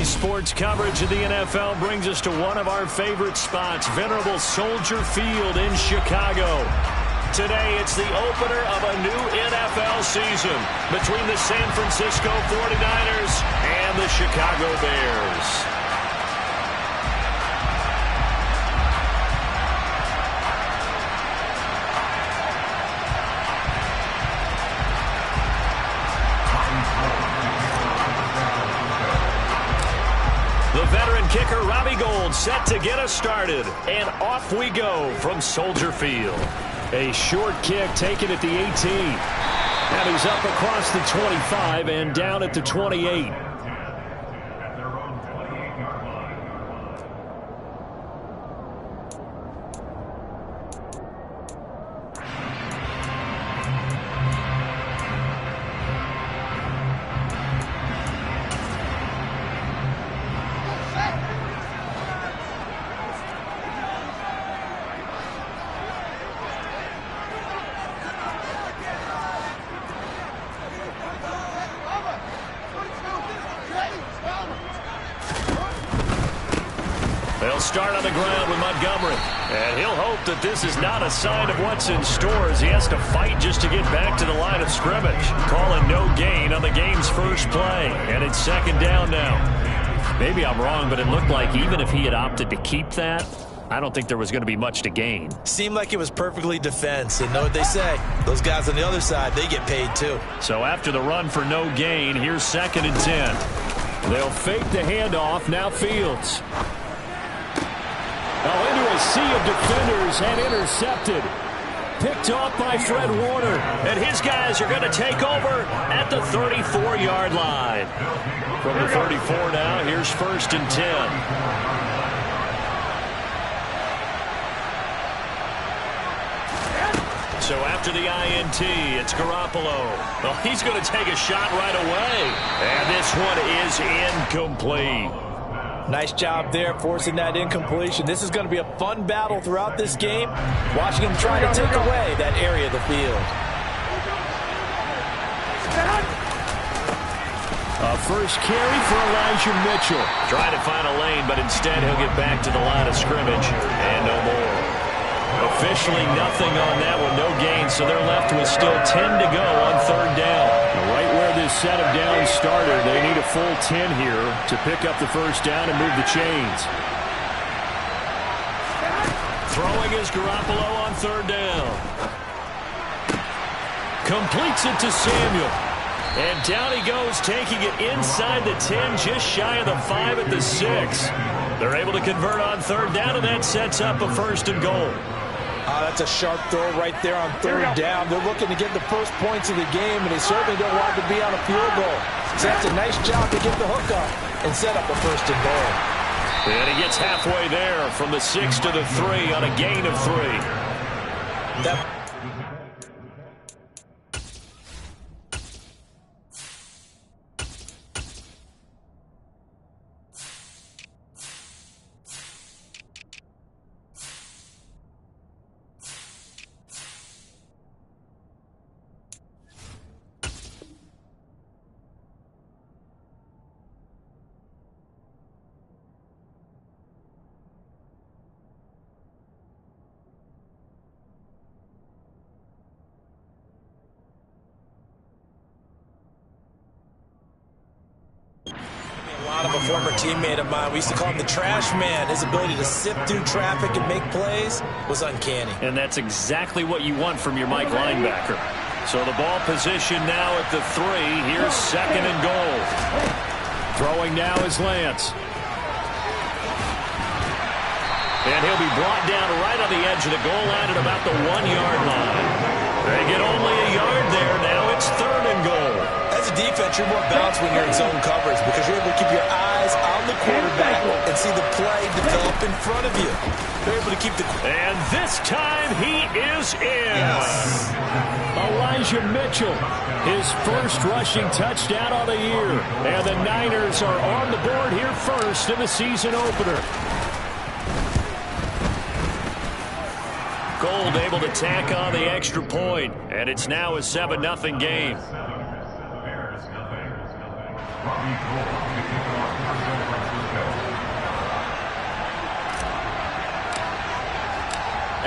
Sports coverage of the NFL brings us to one of our favorite spots, venerable Soldier Field in Chicago. Today, it's the opener of a new NFL season between the San Francisco 49ers and the Chicago Bears. The veteran kicker, Robbie Gould, set to get us started. And off we go from Soldier Field. A short kick taken at the 18. And he's up across the 25 and down at the 28. They'll start on the ground with Montgomery. And he'll hope that this is not a sign of what's in store as he has to fight just to get back to the line of scrimmage. Calling no gain on the game's first play. And it's second down now. Maybe I'm wrong, but it looked like even if he had opted to keep that, I don't think there was going to be much to gain. Seemed like it was perfectly defense. And know what they say? Those guys on the other side, they get paid too. So after the run for no gain, here's 2nd and 10. They'll fake the handoff. Now Fields. Into a sea of defenders and intercepted. Picked off by Fred Warner. And his guys are going to take over at the 34-yard line. From the 34 now, here's 1st and 10. So after the INT, it's Garoppolo. Well, he's going to take a shot right away. And this one is incomplete. Nice job there, forcing that incompletion. This is going to be a fun battle throughout this game. Watching him try to take away that area of the field. A first carry for Elijah Mitchell. Trying to find a lane, but instead he'll get back to the line of scrimmage. And no more. Officially nothing on that with no gain, so they're left with still 10 to go on 3rd down. Right where this set of downs started, they need a full 10 here to pick up the first down and move the chains. Throwing is Garoppolo on 3rd down. Completes it to Samuel. And down he goes, taking it inside the 10, just shy of the 5 at the 6. They're able to convert on 3rd down, and that sets up a 1st and goal. That's a sharp throw right there on 3rd down. They're looking to get the first points of the game, and they certainly don't want to be on a field goal. So that's a nice job to get the hook up and set up a 1st and goal. And he gets halfway there from the 6 to the 3 on a gain of 3. Of a former teammate of mine. We used to call him the trash man. His ability to sift through traffic and make plays was uncanny. And that's exactly what you want from your Mike linebacker. So the ball position now at the 3. Here's 2nd and goal. Throwing now is Lance. And he'll be brought down right on the edge of the goal line at about the 1-yard line. They get only a yard there. Now it's 3rd and goal. As a defense, you're more balanced when you're in zone coverage because you're able to keep your eyes on the quarterback and see the play develop in front of you. They're able to keep the... And this time he is in. Yes. Elijah Mitchell, his first rushing touchdown of the year. And the Niners are on the board here first in the season opener. Gould able to tack on the extra point, and it's now a 7-0 game.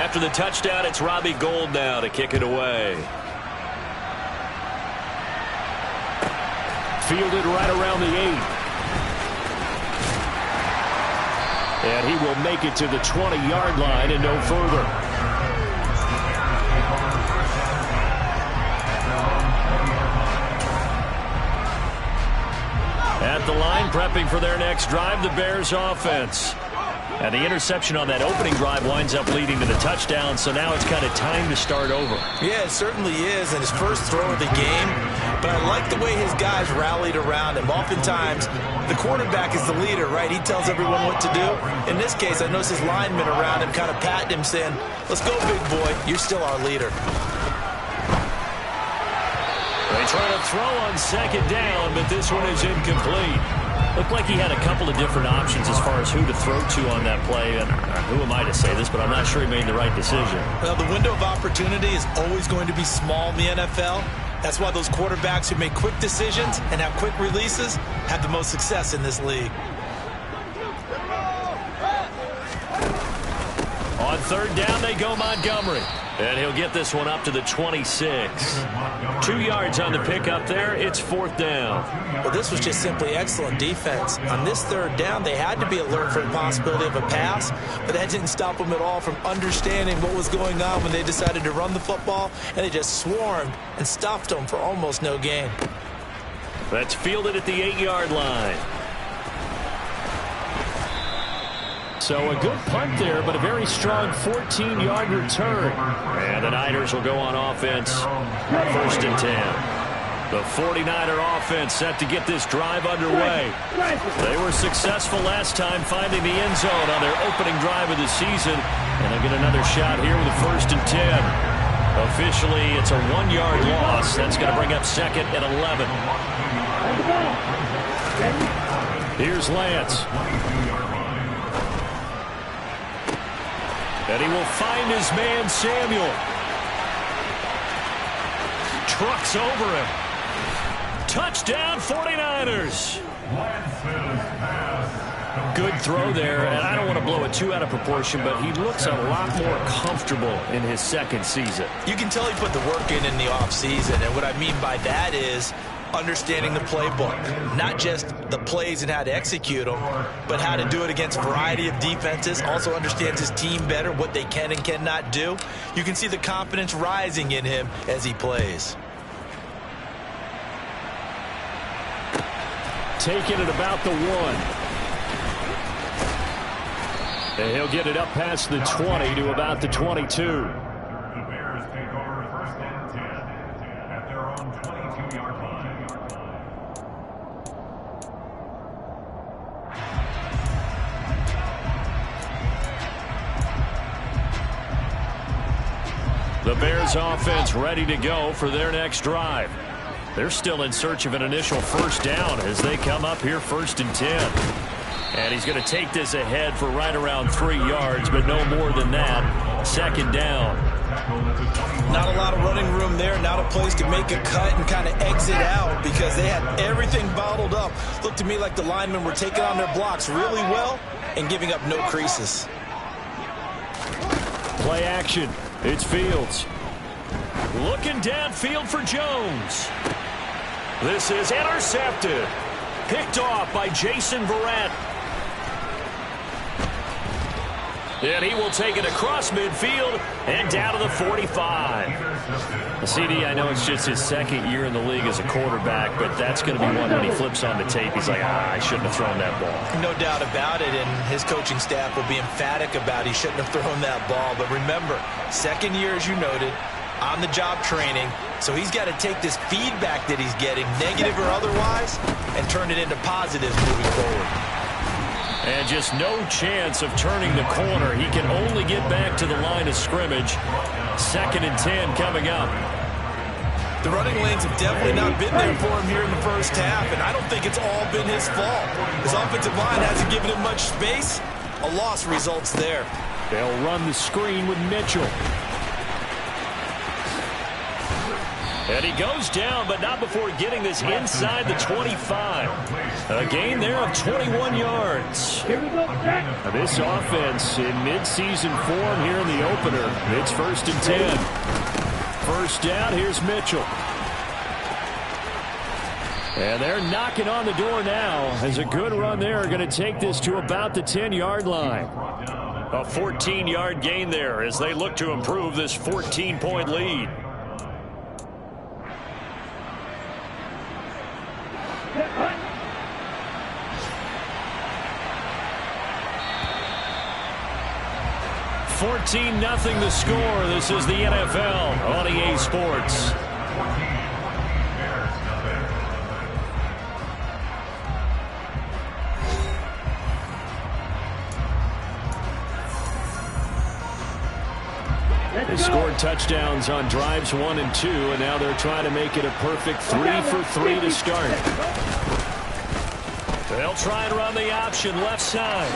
After the touchdown, it's Robbie Gould now to kick it away. Fielded right around the 8. And he will make it to the 20-yard line and no further. At the line, prepping for their next drive, the Bears offense. And the interception on that opening drive winds up leading to the touchdown, so now it's kind of time to start over. Yeah, it certainly is, and his first throw of the game. But I like the way his guys rallied around him. Oftentimes, the quarterback is the leader, right? He tells everyone what to do. In this case, I noticed his linemen around him kind of patting him, saying, let's go, big boy. You're still our leader. They try to throw on second down, but this one is incomplete. Looked like he had a couple of different options as far as who to throw to on that play. And who am I to say this, but I'm not sure he made the right decision. Well, the window of opportunity is always going to be small in the NFL. That's why those quarterbacks who make quick decisions and have quick releases have the most success in this league. On third down, they go Montgomery. And he'll get this one up to the 26. 2 yards on the pickup there. It's fourth down. Well, this was just simply excellent defense. On this third down, they had to be alert for the possibility of a pass, but that didn't stop them at all from understanding what was going on when they decided to run the football, and they just swarmed and stopped them for almost no gain. That's fielded at the 8-yard line. So a good punt there, but a very strong 14-yard return. And the Niners will go on offense. First and 10. The 49er offense set to get this drive underway. They were successful last time finding the end zone on their opening drive of the season. And they'll get another shot here with a first and 10. Officially, it's a 1-yard loss. That's going to bring up second and 11. Here's Lance. And he will find his man, Samuel. Trucks over him. Touchdown, 49ers. Good throw there, and I don't want to blow it too out of proportion, but he looks a lot more comfortable in his second season. You can tell he put the work in the offseason, and what I mean by that is understanding the playbook, not just the plays and how to execute them, but how to do it against a variety of defenses. Also understands his team better, what they can and cannot do. You can see the confidence rising in him as he plays. Taking it about the 1. And he'll get it up past the 20 to about the 22. The Bears offense ready to go for their next drive. They're still in search of an initial first down as they come up here first and 10. And he's going to take this ahead for right around 3 yards, but no more than that. Second down. Not a lot of running room there, not a place to make a cut and kind of exit out because they had everything bottled up. Looked to me like the linemen were taking on their blocks really well and giving up no creases. Play action. It's Fields. Looking downfield for Jones. This is intercepted. Picked off by Jason Verrett. And he will take it across midfield and down to the 45. CD, I know it's just his second year in the league as a quarterback, but that's going to be one when he flips on the tape. He's like, I shouldn't have thrown that ball. No doubt about it, and his coaching staff will be emphatic about he shouldn't have thrown that ball. But remember, second year, as you noted, on-the-job training, so he's got to take this feedback that he's getting, negative or otherwise, and turn it into positives moving forward. And just no chance of turning the corner. He can only get back to the line of scrimmage. Second and 10 coming up. The running lanes have definitely not been there for him here in the first half, and I don't think it's all been his fault. His offensive line hasn't given him much space. A loss results there. They'll run the screen with Mitchell. And he goes down, but not before getting this inside the 25. A gain there of 21 yards. Now this offense in midseason form here in the opener. It's 1st and 10. First down, here's Mitchell. And they're knocking on the door now as a good run there. Going to take this to about the 10-yard line. A 14-yard gain there as they look to improve this 14-point lead. Nothing the score. This is the NFL on EA Sports. They scored touchdowns on drives 1 and 2, and now they're trying to make it a perfect 3 for 3 to start. They'll try and run the option left side.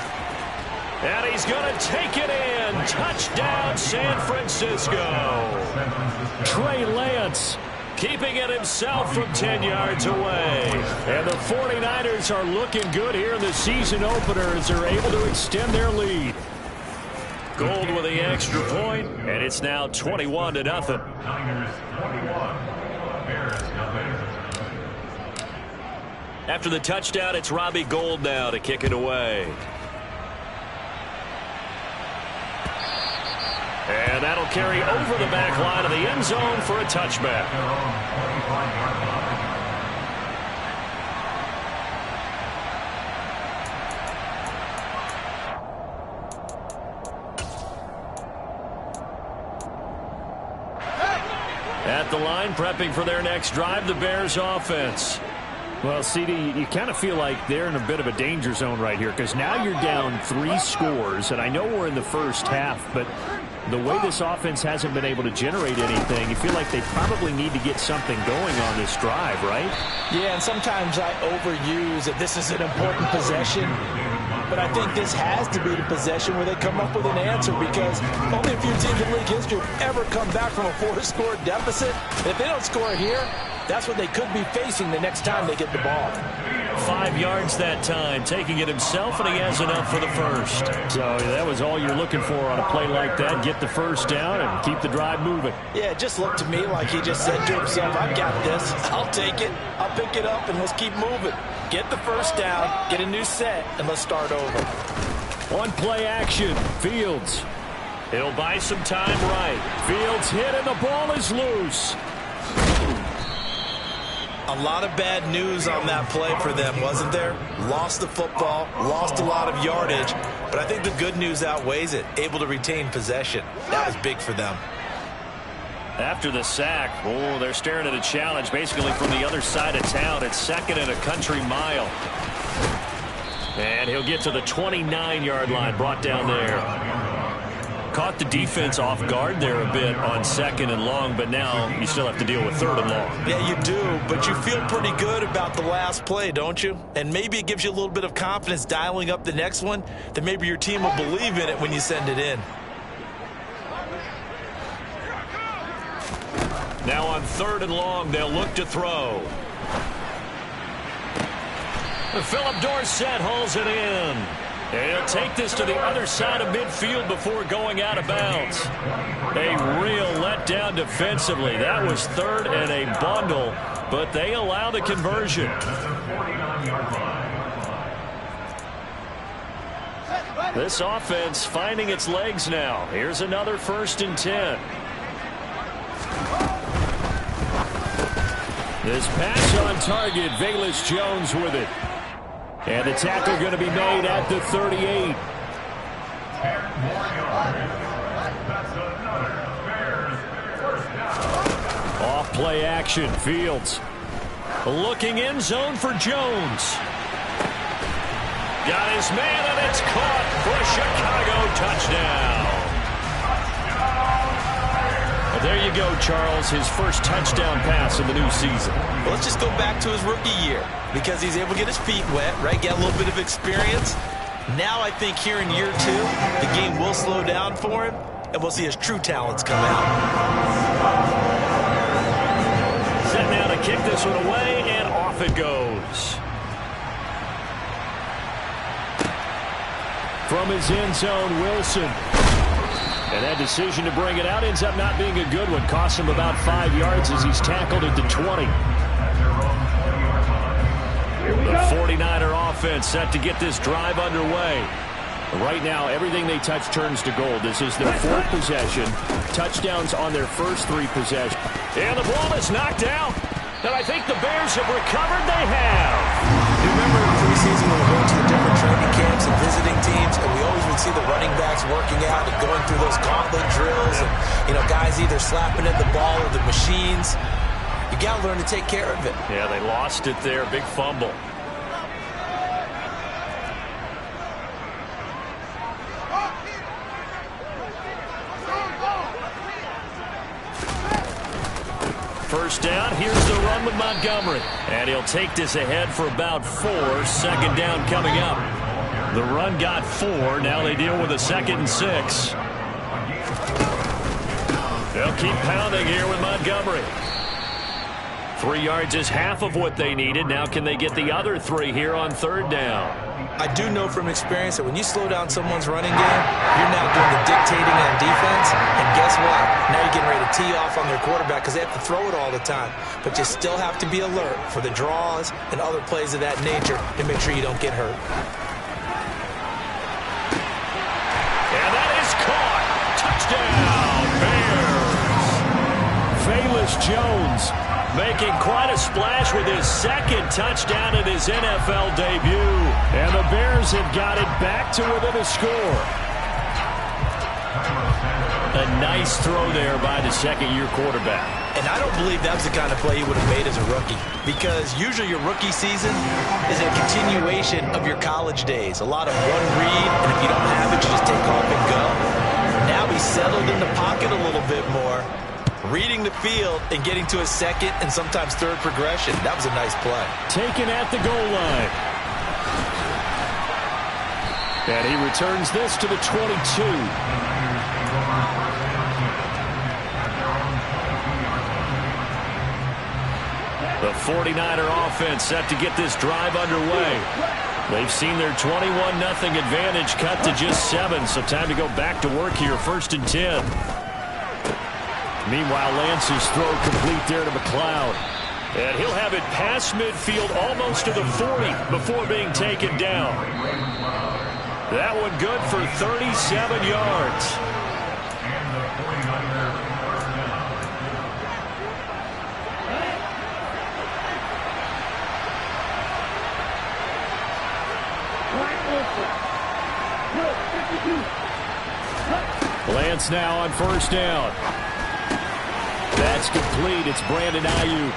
And he's going to take it in. Touchdown, San Francisco. Trey Lance keeping it himself from 10 yards away. And the 49ers are looking good here in the season opener as they're able to extend their lead. Gold with the extra point, and it's now 21-0. After the touchdown, it's Robbie Gould now to kick it away. And that'll carry over the back line of the end zone for a touchback. At the line, prepping for their next drive, the Bears offense. Well, CD, you kind of feel like they're in a bit of a danger zone right here because now you're down 3 scores, and I know we're in the first half, but the way this offense hasn't been able to generate anything, you feel like they probably need to get something going on this drive, right? Yeah, and sometimes I overuse that this is an important possession. But I think this has to be the possession where they come up with an answer because only a few teams in league history have ever come back from a 4-score deficit. And if they don't score here, that's what they could be facing the next time they get the ball. 5 yards that time, taking it himself, and he has enough for the first. So that was all you're looking for on a play like that. Get the first down and keep the drive moving. Yeah, it just looked to me like he just said to himself, I've got this. I'll take it. I'll pick it up, and let's keep moving. Get the first down, get a new set, and let's start over. One play action, Fields. He'll buy some time right. Fields hit, and the ball is loose. A lot of bad news on that play for them, wasn't there? Lost the football, lost a lot of yardage, but I think the good news outweighs it. Able to retain possession. That was big for them. After the sack, oh, they're staring at a challenge basically from the other side of town. It's 2nd and a country mile. And he'll get to the 29-yard line, brought down there. Caught the defense off guard there a bit on 2nd and long, but now you still have to deal with 3rd and long. Yeah, you do, but you feel pretty good about the last play, don't you? And maybe it gives you a little bit of confidence dialing up the next one, that maybe your team will believe in it when you send it in. Now on 3rd and long, they'll look to throw. Philip Dorsett hauls it in. And he'll take this to the other side of midfield before going out of bounds. A real letdown defensively. That was 3rd and a bundle, but they allow the conversion. This offense finding its legs now. Here's another 1st and 10. This pass on target, Velus Jones with it. And the tackle going to be made at the 38. Off play action, Fields. Looking in zone for Jones. Got his man, and it's caught for a Chicago touchdown. There you go, Charles, his first touchdown pass of the new season. Well, let's just go back to his rookie year because he's able to get his feet wet, right? Get a little bit of experience. Now I think here in year 2, the game will slow down for him, and we'll see his true talents come out. kick this one away, and off it goes. From his end zone, Wilson. And that decision to bring it out ends up not being a good one. Costs him about 5 yards as he's tackled at the 20. The 49er offense set to get this drive underway. Right now, everything they touch turns to gold. This is their fourth possession. Touchdowns on their first 3 possessions. And the ball is knocked out. And I think the Bears have recovered. They have. You remember in preseason when we went to the different training camps and visiting teams, and we always would see the running backs working out and going through those gauntlet drills, and guys either slapping at the ball or the machines. You got to learn to take care of it. Yeah, they lost it there. Big fumble. First down, here's the run with Montgomery. And he'll take this ahead for about 4. Second down coming up. The run got 4. Now they deal with a 2nd and 6. They'll keep pounding here with Montgomery. 3 yards is half of what they needed. Now can they get the other 3 here on 3rd down? I do know from experience that when you slow down someone's running game, you're now doing the dictating on defense. And guess what? Now you're getting ready to tee off on their quarterback because they have to throw it all the time. But you still have to be alert for the draws and other plays of that nature to make sure you don't get hurt. And that is caught. Touchdown, Bears. Velus Jones making quite a splash with his 2nd touchdown in his NFL debut. And the Bears have got it back to within a score. A nice throw there by the 2nd-year quarterback. And I don't believe that was the kind of play he would have made as a rookie, because usually your rookie season is a continuation of your college days. A lot of one read, and if you don't have it, you just take off and go. Now he's settled in the pocket a little bit more, reading the field and getting to his 2nd and sometimes 3rd progression. That was a nice play. Taken at the goal line. And he returns this to the 22. The 49er offense set to get this drive underway. They've seen their 21-0 advantage cut to just 7, so time to go back to work here. 1st and 10. Meanwhile, Lance's throw complete there to McLeod. And he'll have it past midfield almost to the 40 before being taken down. That one good for 37 yards. Lance now on 1st down. That's complete. It's Brandon Ayuk.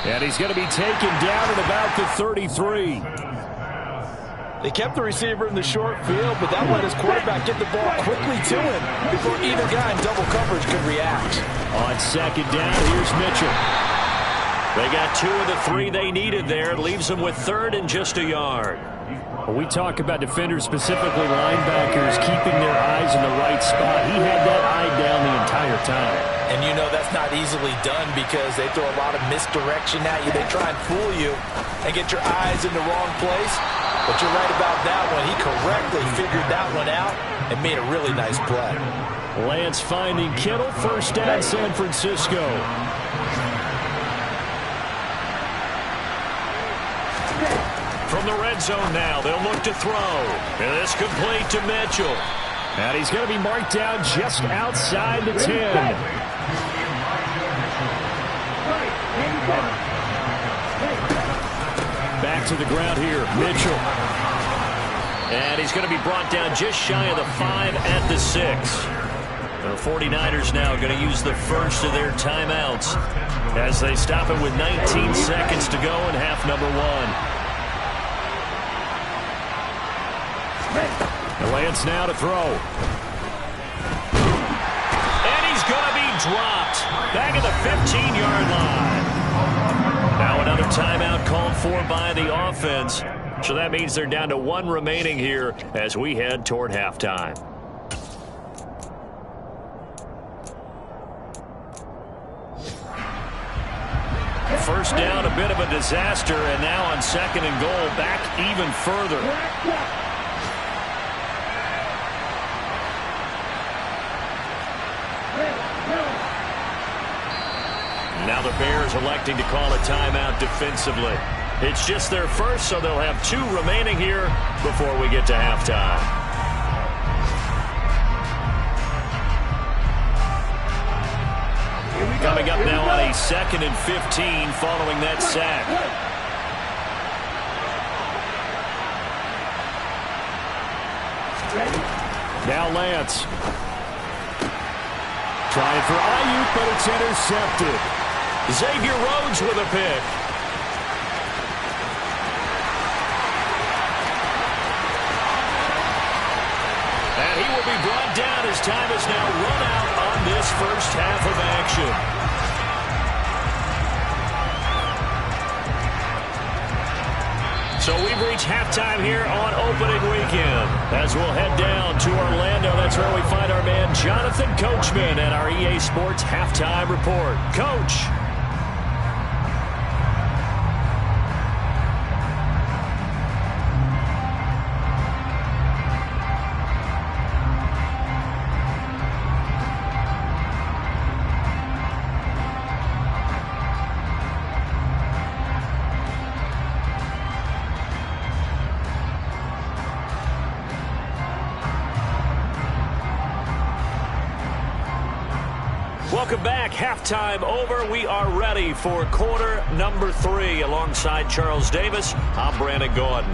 And he's going to be taken down at about the 33. They kept the receiver in the short field, but that let his quarterback get the ball quickly to him before either guy in double coverage could react. On 2nd down, here's Mitchell. They got 2 of the 3 they needed there. It leaves them with 3rd and just a yard. When we talk about defenders, specifically linebackers, keeping their eyes in the right spot, he had that eye down the entire time. And you know that's not easily done because they throw a lot of misdirection at you. They try and fool you and get your eyes in the wrong place. But you're right about that one. He correctly figured that one out and made a really nice play. Lance finding Kittle. 1st down, San Francisco. From the red zone now, they'll look to throw. And this complete to Mitchell. And he's going to be marked down just outside the 10. Back to the ground here, Mitchell. And he's going to be brought down just shy of the 5 at the 6. The 49ers now going to use the first of their timeouts as they stop it with 19 seconds to go in half number 1. Lance now to throw. And he's going to be dropped. Back at the 15-yard line. Now another timeout called for by the offense. So that means they're down to 1 remaining here as we head toward halftime. first down, a bit of a disaster, and now on 2nd and goal, back even further. Now the Bears electing to call a timeout defensively. It's just their first, so they'll have 2 remaining here before we get to halftime. Coming up now on a 2nd and 15 following that sack. Now Lance. Trying for Ayuk, but it's intercepted. Xavier Rhodes with a pick. And he will be brought down as time is now run out on this first half of action. So we've reached halftime here on opening weekend. As we'll head down to Orlando, that's where we find our man Jonathan Coachman at our EA Sports Halftime Report. Coach. Welcome back. Halftime over. We are ready for quarter number 3. Alongside Charles Davis, I'm Brandon Gordon.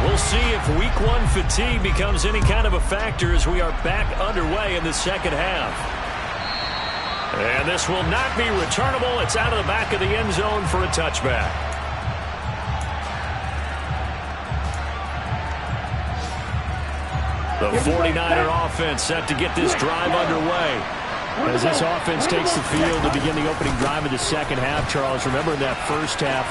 We'll see if week 1 fatigue becomes any kind of a factor as we are back underway in the second half. And this will not be returnable. It's out of the back of the end zone for a touchback. The 49er offense set to get this drive underway. As this offense takes the field to begin the opening drive of the second half, Charles, remember in that first half,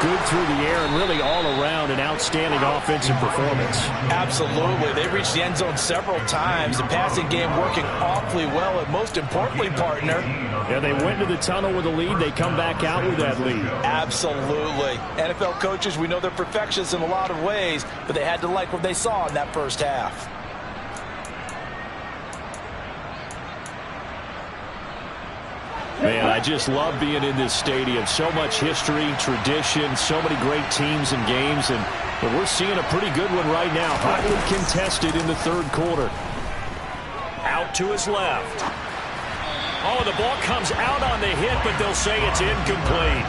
good through the air and really all around an outstanding offensive performance. Absolutely. They reached the end zone several times. The passing game working awfully well, and most importantly, partner. Yeah, they went to the tunnel with a lead. They come back out with that lead. Absolutely. NFL coaches, we know they're perfectionists in a lot of ways, but they had to like what they saw in that first half. Man, I just love being in this stadium. So much history, tradition, so many great teams and games, and we're seeing a pretty good one right now. Hotly contested in the third quarter. Out to his left. Oh, the ball comes out on the hit, but they'll say it's incomplete.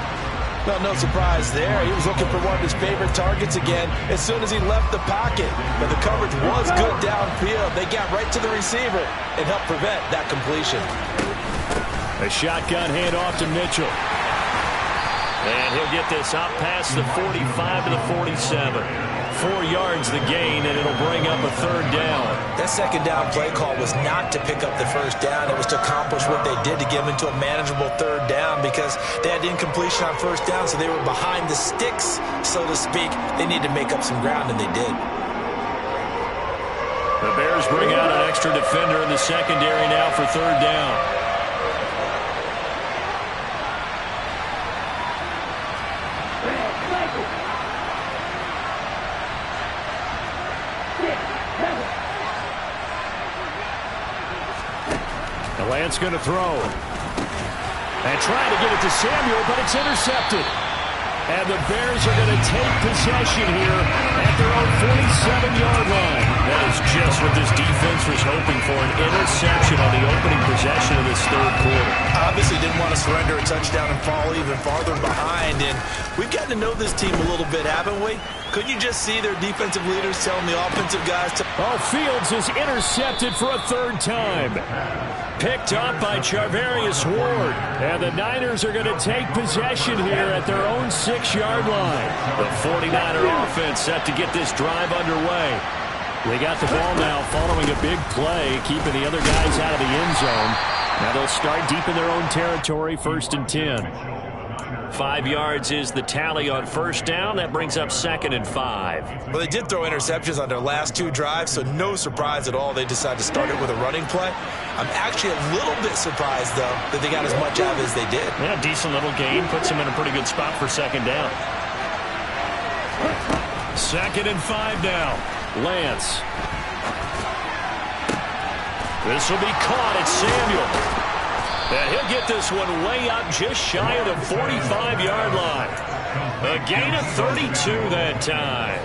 Well, no surprise there. He was looking for one of his favorite targets again as soon as he left the pocket. But the coverage was good downfield. They got right to the receiver and helped prevent that completion. A shotgun handoff to Mitchell. And he'll get this up past the 45 to the 47. 4 yards the gain, and it'll bring up a third down. That second down play call was not to pick up the first down. It was to accomplish what they did to get them into a manageable third down because they had incompletion on first down, so they were behind the sticks, so to speak. They needed to make up some ground, and they did. The Bears bring out an extra defender in the secondary now for third down. Lance going to throw. And trying to get it to Samuel, but it's intercepted. And the Bears are going to take possession here at their own 47-yard line. That is just what this defense was hoping for, an interception on the opening possession of this third quarter. Obviously didn't want to surrender a touchdown and fall even farther behind. And we've gotten to know this team a little bit, haven't we? Couldn't you just see their defensive leaders telling the offensive guys to... Oh, Fields is intercepted for a third time. Picked up by Charvarius Ward. And the Niners are going to take possession here at their own 6-yard line. The 49er offense set to get this drive underway. They got the ball now following a big play, keeping the other guys out of the end zone. Now they'll start deep in their own territory, 1st and 10. 5 yards is the tally on first down. That brings up 2nd and 5. Well, they did throw interceptions on their last 2 drives, so no surprise at all they decided to start it with a running play. I'm actually a little bit surprised, though, that they got as much out of it as they did. Yeah, decent little gain. Puts them in a pretty good spot for 2nd down. 2nd and 5 now. Lance. This will be caught. It's Samuel. And he'll get this one way up just shy of the 45-yard line. A gain of 32 that time.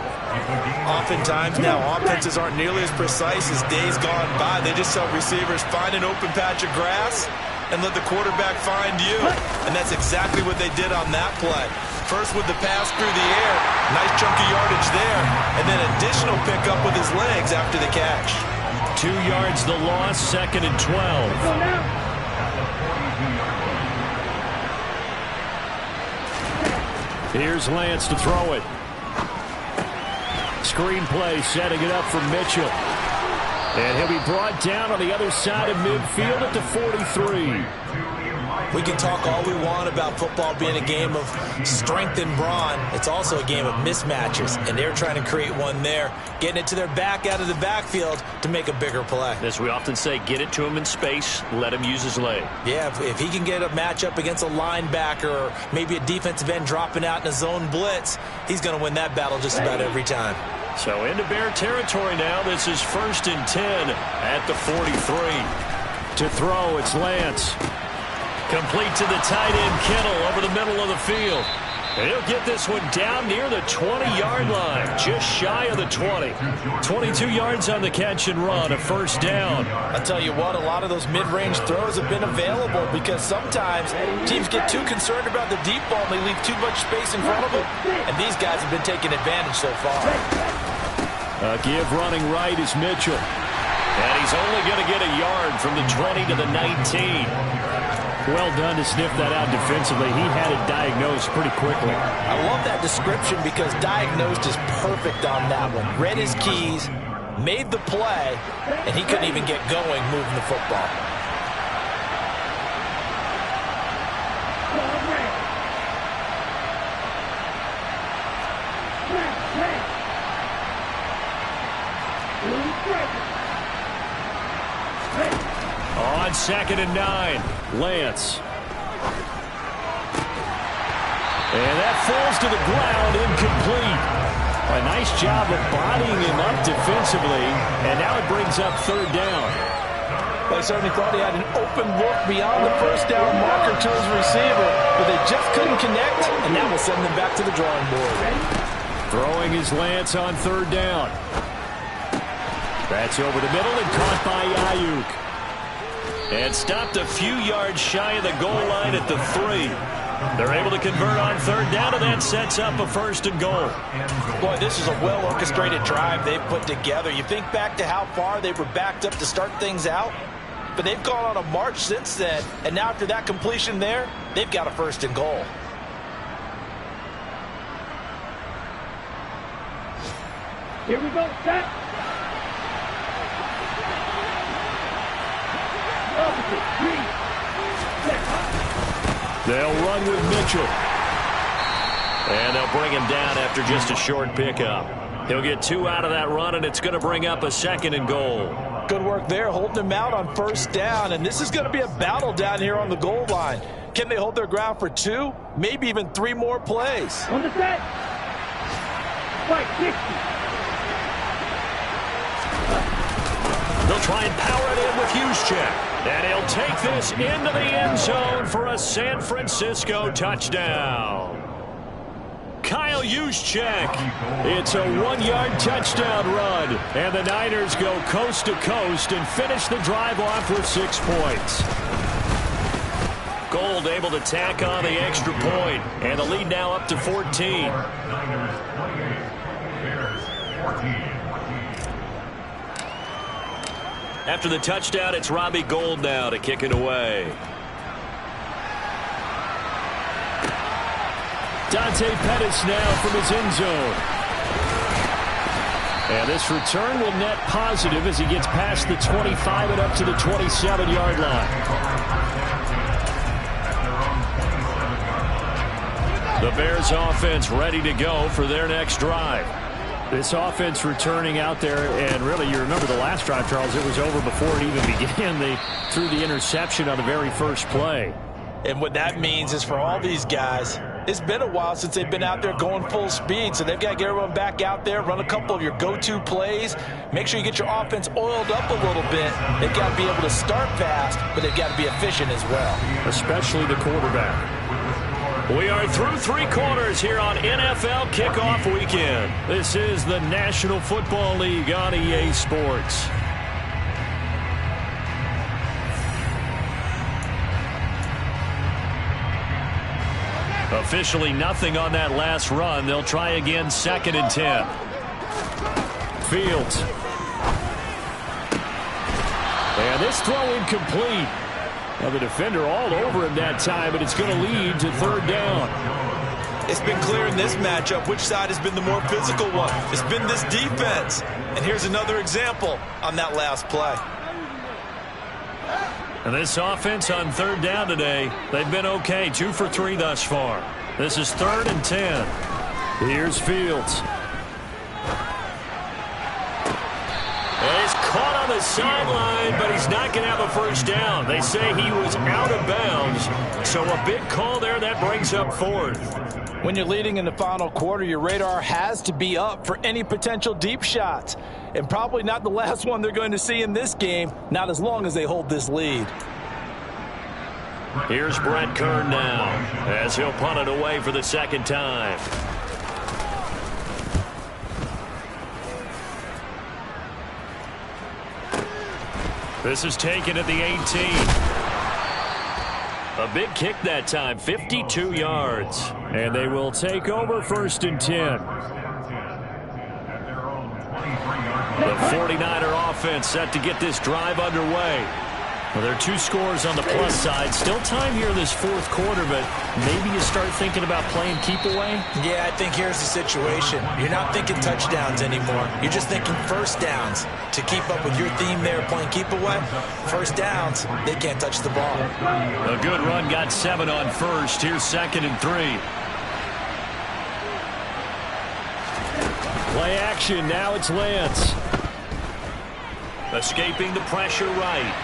Oftentimes now, offenses aren't nearly as precise as days gone by. They just tell receivers, find an open patch of grass and let the quarterback find you. And that's exactly what they did on that play. First with the pass through the air, nice chunk of yardage there, and then additional pickup with his legs after the catch. 2 yards the loss, 2nd and 12. Here's Lance to throw it. Screenplay setting it up for Mitchell. And he'll be brought down on the other side of midfield at the 43. We can talk all we want about football being a game of strength and brawn. It's also a game of mismatches, and they're trying to create one there, getting it to their back out of the backfield to make a bigger play. As we often say, get it to him in space, let him use his leg. Yeah, if he can get a matchup against a linebacker or maybe a defensive end dropping out in a zone blitz, he's going to win that battle just about every time. So into Bear territory now. This is 1st and 10 at the 43. To throw, it's Lance. Complete to the tight end, Kittle, over the middle of the field. And he'll get this one down near the 20-yard line, just shy of the 20. 22 yards on the catch and run, a 1st down. I'll tell you what, a lot of those mid-range throws have been available because sometimes teams get too concerned about the deep ball and they leave too much space in front of them. And these guys have been taking advantage so far. A give running right is Mitchell. And he's only going to get a yard from the 20 to the 19. Well done to sniff that out defensively. He had it diagnosed pretty quickly. I love that description because diagnosed is perfect on that one. Read his keys, made the play, and he couldn't even get going moving the football. On 2nd and 9, Lance. And that falls to the ground, incomplete. A nice job of bodying him up defensively, and now it brings up 3rd down. They certainly thought he had an open look beyond the 1st down marker to his receiver, but they just couldn't connect, and that will send them back to the drawing board. Throwing his Lance on 3rd down. That's over the middle and caught by Ayuk. And stopped a few yards shy of the goal line at the 3. They're able to convert on 3rd down, and that sets up a 1st and goal. Boy, this is a well-orchestrated drive they've put together. You think back to how far they were backed up to start things out, but they've gone on a march since then, and now after that completion there, they've got a 1st and goal. Here we go, set. They'll run with Mitchell. And they'll bring him down after just a short pickup. He'll get 2 out of that run, and it's going to bring up a 2nd and goal. Good work there, holding him out on 1st down, and this is going to be a battle down here on the goal line. Can they hold their ground for 2, maybe even 3 more plays? On the set. Right, 60. They'll try and power it in with Juszczyk. And he'll take this into the end zone for a San Francisco touchdown. Kyle Juszczyk. It's a 1-yard touchdown run. And the Niners go coast to coast and finish the drive off with 6 points. Gold able to tack on the extra point. And the lead now up to 14. After the touchdown, it's Robbie Gould now to kick it away. Dante Pettis now from his end zone. And this return will net positive as he gets past the 25 and up to the 27-yard line. The Bears offense ready to go for their next drive. This offense returning out there, and really, you remember the last drive, Charles, it was over before it even began. They threw the interception on the very first play. And what that means is for all these guys, it's been a while since they've been out there going full speed, so they've got to get everyone back out there, run a couple of your go-to plays, make sure you get your offense oiled up a little bit. They've got to be able to start fast, but they've got to be efficient as well. Especially the quarterback. We are through 3 quarters here on NFL Kickoff Weekend. This is the National Football League on EA Sports. Officially nothing on that last run. They'll try again, 2nd and 10. Fields. And this throw incomplete. Now the defender all over him that time, but it's going to lead to 3rd down. It's been clear in this matchup which side has been the more physical one. It's been this defense. And here's another example on that last play. And this offense on 3rd down today, they've been okay. 2 for 3 thus far. This is 3rd and 10. Here's Fields. And he's caught on the sideline, but he's not going to have a first down. They say he was out of bounds. So a big call there that brings up 4th. When you're leading in the final quarter, your radar has to be up for any potential deep shots. And probably not the last one they're going to see in this game, not as long as they hold this lead. Here's Brett Kern now, as he'll punt it away for the 2nd time. This is taken at the 18. A big kick that time, 52 yards. And they will take over 1st and 10. The 49er offense set to get this drive underway. Well, there are 2 scores on the plus side. Still time here in this 4th quarter, but maybe you start thinking about playing keep away? Yeah, I think here's the situation. You're not thinking touchdowns anymore. You're just thinking first downs. To keep up with your theme there, playing keep away, first downs, they can't touch the ball. A good run, got 7 on 1st. Here's 2nd and 3. Play action, now it's Lance. Escaping the pressure right.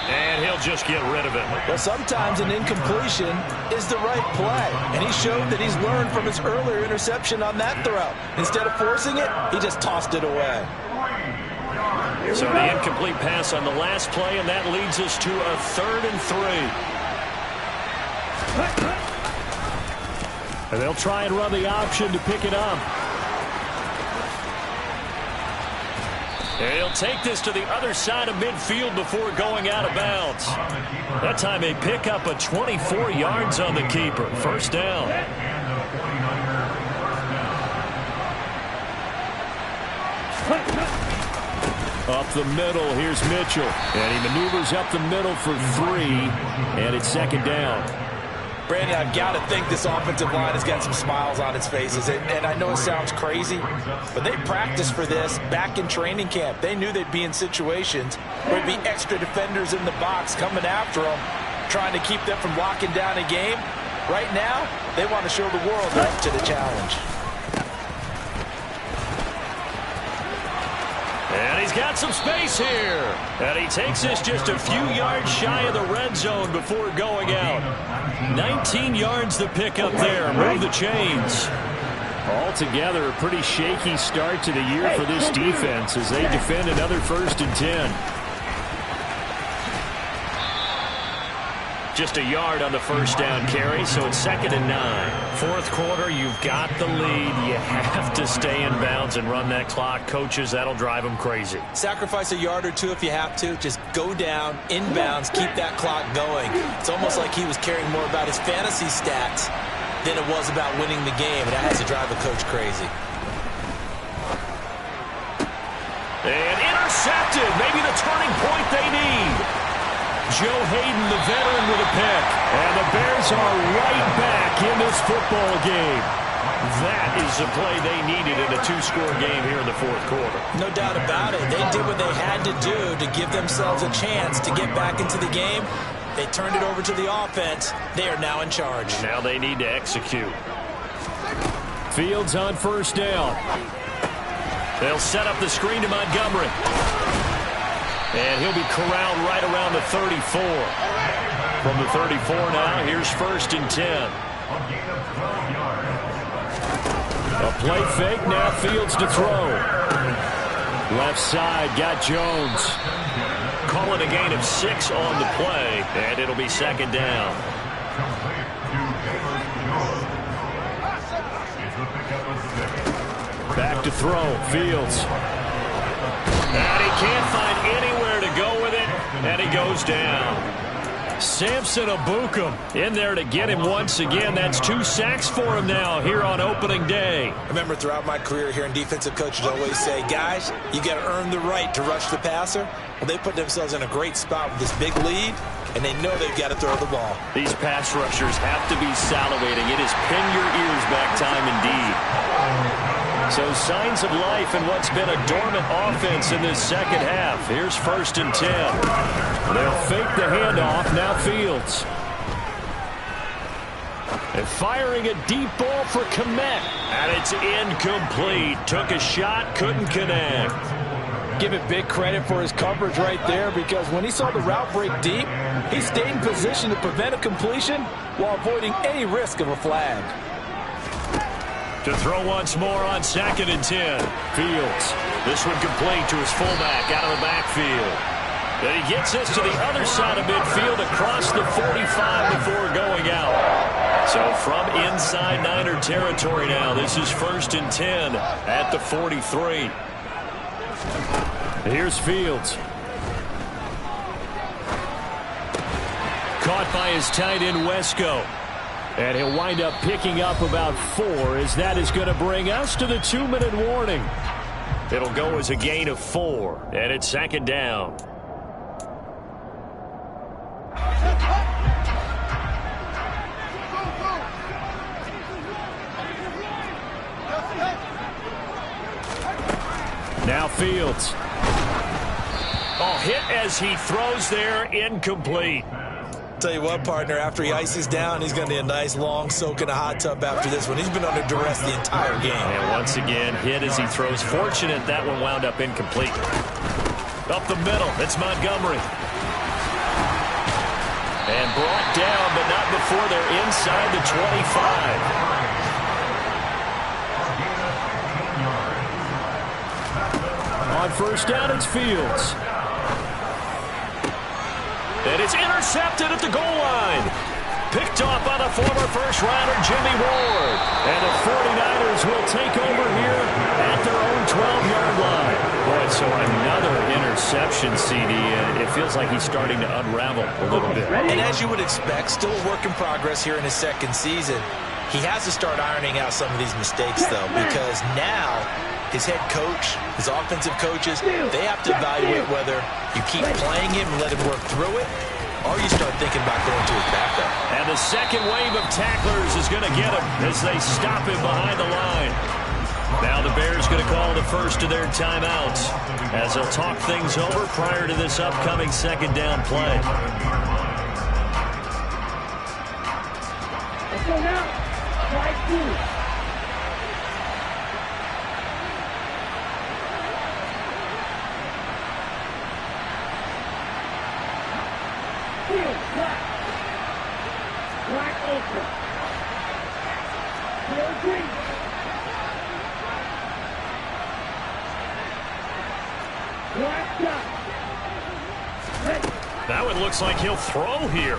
And he'll just get rid of it. Well, sometimes an incompletion is the right play. And he showed that he's learned from his earlier interception on that throw. Instead of forcing it, he just tossed it away. So the incomplete pass on the last play, and that leads us to a 3rd and 3. And they'll try and run the option to pick it up. And he'll take this to the other side of midfield before going out of bounds. That time a pickup of 24 yards on the keeper. 1st down. Up the middle, here's Mitchell. And he maneuvers up the middle for 3. And it's 2nd down. Brandon, I've got to think this offensive line has got some smiles on its faces. And I know it sounds crazy, but they practiced for this back in training camp. They knew they'd be in situations where there'd be extra defenders in the box coming after them, trying to keep them from locking down a game. Right now, they want to show the world they're up to the challenge. And he's got some space here. And he takes this just a few yards shy of the red zone before going out. 19 yards to pick up there. Move the chains. Altogether, a pretty shaky start to the year for this defense as they defend another 1st and 10. Just a yard on the 1st down carry, so it's 2nd and 9. 4th quarter, you've got the lead. You have to stay in bounds and run that clock. Coaches, that'll drive them crazy. Sacrifice a yard or 2 if you have to. Just go down, in bounds, keep that clock going. It's almost like he was caring more about his fantasy stats than it was about winning the game, and that has to drive a coach crazy. And intercepted. Maybe the turning point they need. Joe Hayden, the veteran, with a pick. And the Bears are right back in this football game. That is the play they needed in a 2-score game here in the 4th quarter. No doubt about it. They did what they had to do to give themselves a chance to get back into the game. They turned it over to the offense. They are now in charge. Now they need to execute. Fields on first down. They'll set up the screen to Montgomery. And he'll be corralled right around the 34. From the 34 now, here's 1st and 10. A play fake, now Fields to throw. Left side, got Jones. Call it a gain of 6 on the play, and it'll be 2nd down. Back to throw, Fields. And he can't find anywhere to go with it, and he goes down. Samson Abukum in there to get him once again. That's 2 sacks for him now here on opening day. I remember throughout my career here in defensive coaches always say, guys, you got to earn the right to rush the passer. Well, they put themselves in a great spot with this big lead, and they know they've got to throw the ball. These pass rushers have to be salivating. It is pin your ears back time indeed. So signs of life in what's been a dormant offense in this second half. Here's 1st and 10. They'll fake the handoff. Now Fields. And firing a deep ball for Kmet. And it's incomplete. Took a shot, couldn't connect. Give it big credit for his coverage right there, because when he saw the route break deep, he stayed in position to prevent a completion while avoiding any risk of a flag. To throw once more on 2nd and 10. Fields. This one complete to his fullback out of the backfield. Then he gets this to the other side of midfield across the 45 before going out. So from inside Niner territory now, this is 1st and 10 at the 43. Here's Fields. Caught by his tight end, Wesco. And he'll wind up picking up about 4, as that is going to bring us to the 2-minute warning. It'll go as a gain of 4, and it's 2nd down. Now Fields. Oh, hit as he throws there, incomplete. Tell you what, partner, after he ices down, he's going to need a nice long soak in a hot tub after this one. He's been under duress the entire game. And once again, hit as he throws. Fortunate that one wound up incomplete. Up the middle, it's Montgomery. And brought down, but not before they're inside the 25. On first down, it's Fields. And it's intercepted at the goal line. Picked off by the former first-rounder Jimmy Ward. And the 49ers will take over here at their own 12-yard line. Boy, so another interception, CD, and it feels like he's starting to unravel a little bit. And as you would expect, still a work in progress here in his 2nd season. He has to start ironing out some of these mistakes, though, because now his head coach, his offensive coaches, they have to evaluate whether you keep playing him and let him work through it, or you start thinking about going to his backup. And the second wave of tacklers is going to get him as they stop him behind the line. Now the Bears going to call the first of their timeouts as they'll talk things over prior to this upcoming 2nd down play. Let's go now. Try 2. That one looks like he'll throw here.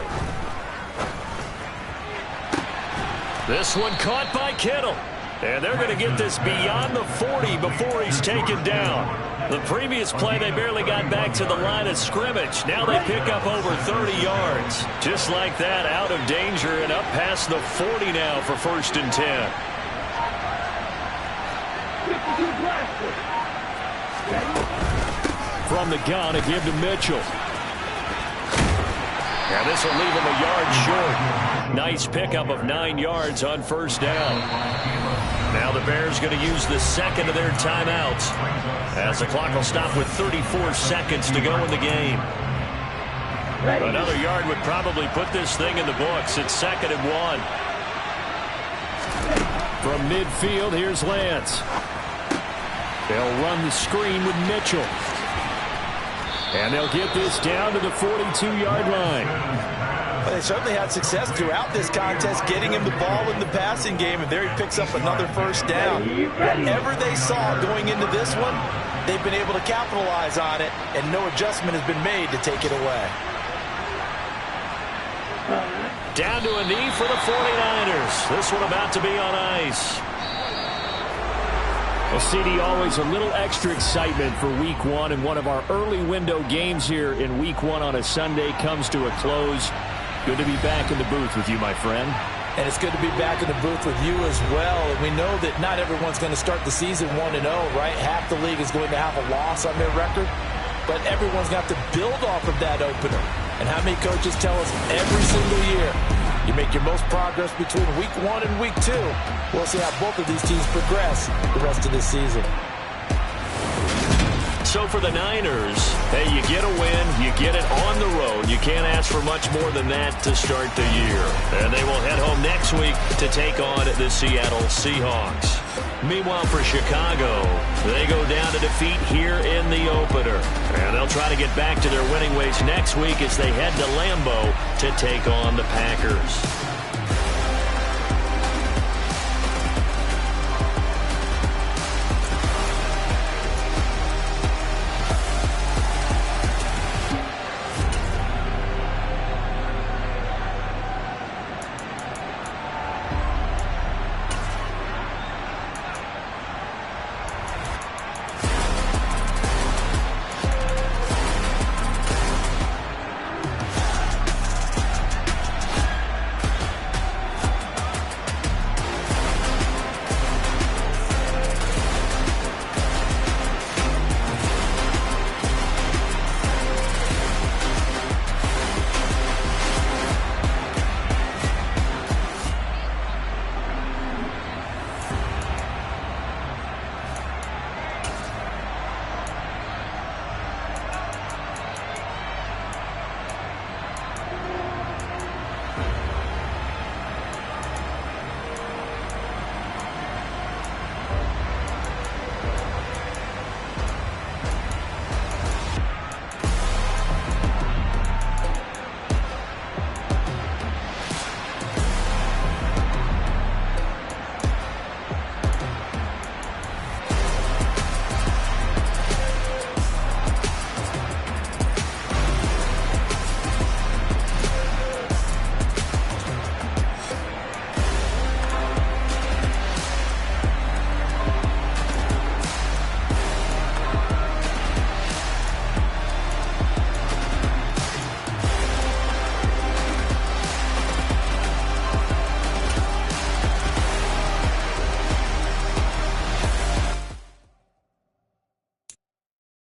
This one caught by Kittle. And they're going to get this beyond the 40 before he's taken down. The previous play, they barely got back to the line of scrimmage. Now they pick up over 30 yards. Just like that, out of danger and up past the 40 now for 1st and 10. From the gun, a give to Mitchell. And this will leave him a yard short. Nice pickup of 9 yards on first down. Now the Bears going to use the second of their timeouts as the clock will stop with 34 seconds to go in the game. Another yard would probably put this thing in the books. It's 2nd and 1. From midfield, here's Lance. They'll run the screen with Mitchell. And they'll get this down to the 42-yard line. Well, they certainly had success throughout this contest getting him the ball in the passing game, and there he picks up another first down. Whatever they saw going into this one, they've been able to capitalize on it, and no adjustment has been made to take it away. Down to a knee for the 49ers. This one about to be on ice. Well, CD, always a little extra excitement for Week 1, and one of our early window games here in Week 1 on a Sunday comes to a close. Good to be back in the booth with you, my friend. And it's good to be back in the booth with you as well. And we know that not everyone's going to start the season 1-0, right? Half the league is going to have a loss on their record. But everyone's got to build off of that opener. And how many coaches tell us every single year, you make your most progress between Week 1 and Week 2. We'll see how both of these teams progress the rest of this season. So for the Niners, hey, you get a win, you get it on the road. You can't ask for much more than that to start the year. And they will head home next week to take on the Seattle Seahawks. Meanwhile, for Chicago, they go down to defeat here in the opener. And they'll try to get back to their winning ways next week as they head to Lambeau to take on the Packers.